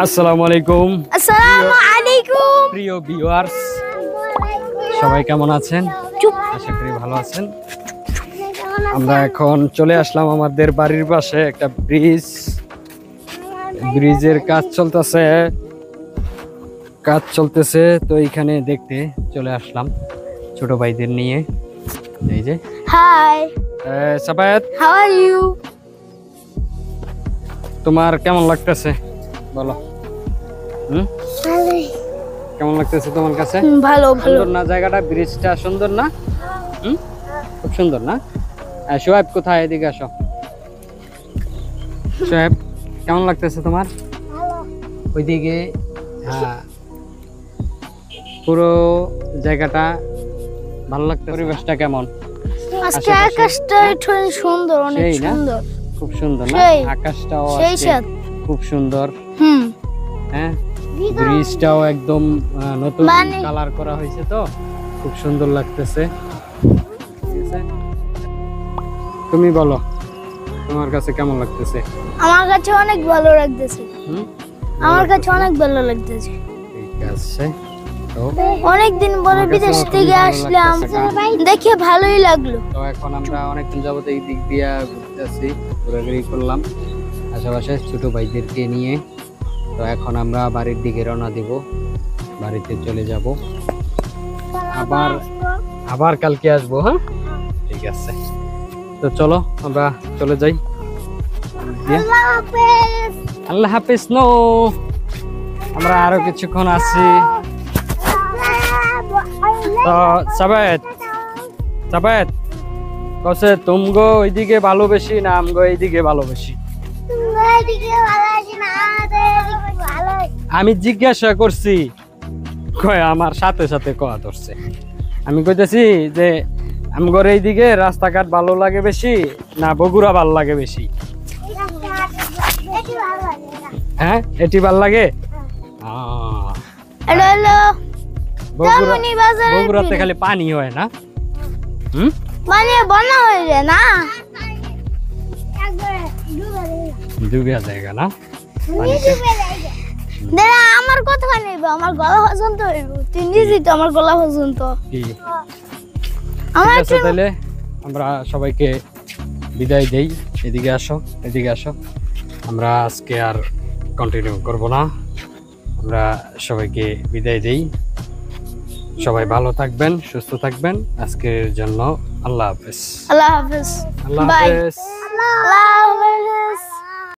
আসসালামু আলাইকুম। আসসালামু আলাইকুম। প্রিয় ভিউয়ার্স, সবাই কেমন আছেন? আশা করি ভালো আছেন। আমরা এখন চলে আসলাম আমাদের বাড়ির পাশে একটা ব্রিজের কাজ চলতেছে তো এইখানে দেখতে চলে আসলাম ছোট ভাইদের নিয়ে। এই যে হাই, সাবায়াত, হাউ আর ইউ? তোমার কেমন লাগতেছে বলো? কেমন লাগতেছে তোমার কাছে? ভালো ভালো। সুন্দর না জায়গাটা? ব্রিজটা সুন্দর না? খুব সুন্দর না? সোহেব কোথায়? এদিকে আসো। সোহেব, কেমন লাগতেছে তোমার? ওইদিকে পুরো জায়গাটা ভালো লাগতেছে? পরিবেশটা কেমন? আজকে আকাশটা একটু সুন্দর, অনেক সেই না? সুন্দর। খুব সুন্দর না? সেই। আকাশটাও সেই আজকে সাথ। খুব সুন্দর। হ্যাঁ, ব্রিজটাও একদম নতুন মানে- কালার করা হয়েছে তো খুব সুন্দর লাগতেছে। ঠিক আছে, তুমি বলো তোমার কাছে কেমন লাগতেছে? আমার কাছে অনেক ভালো লাগতেছে। আমার কাছে অনেক ভালো লাগতেছে। ঠিক আছে, তো অনেকদিন পরে আমার কাছেও বিদেশ খুবই থেকে ভালো আসলাম, লাগতেছে। দেখে ভালোই লাগলো। তো এখন আমরা অনেকদিন যাবত এই দিক দিয়ে ঘুরতেছি, ঘোরাঘুরি করলাম আশেপাশে ছোট ভাইদেরকে নিয়ে। তো এখন আমরা বাড়ির দিকে রওনা দিব, বাড়িতে চলে যাব, আবার কালকে আসবো। হ্যাঁ, ঠিক আছে, তো চলো আমরা চলে যাই। আল্লাহ হাফেজ। আল্লাহ হাফেজ। নো, আমরা আরো কিছুক্ষণ আছি। তো সাবায়েত কসে তুমগো ওইদিকে ভালোবেসি না আমগো এইদিকে ভালোবেসি? আমি জিজ্ঞাসা করছি, কয় আমার সাথে সাথে কথা ধরছে। আমি কইতেছি যে আমগোর এইদিকে রাস্তাঘাট ভালো লাগে বেশি না বগুড়া ভালো লাগে বেশি? হ্যাঁ, এটি ভালো লাগে। হ্যালো, জামুনি বাজারে বগুড়াতে খালি পানি হয় না? মানে বন্যা হয়ে যায় না? ডুবিয়া জায়গা না? দাদা, আমার কথা নেব, আমার গলা পর্যন্ত হইব। তুই নিজেই তো আমার গলা পর্যন্ত। কি আমার ঠিক আছে, তাহলে আমরা সবাইকে বিদায় দেই। এদিকে আসো, এদিকে আসো। আমরা আজকে আর কন্টিনিউ করব না, আমরা সবাইকে বিদায় দেই। সবাই ভালো থাকবেন, সুস্থ থাকবেন। আজকের জন্য আল্লাহ হাফেজ। আল্লাহ হাফেজ। আল্লাহ বাই। হাফেজ। আল্লাহ হাফেজ।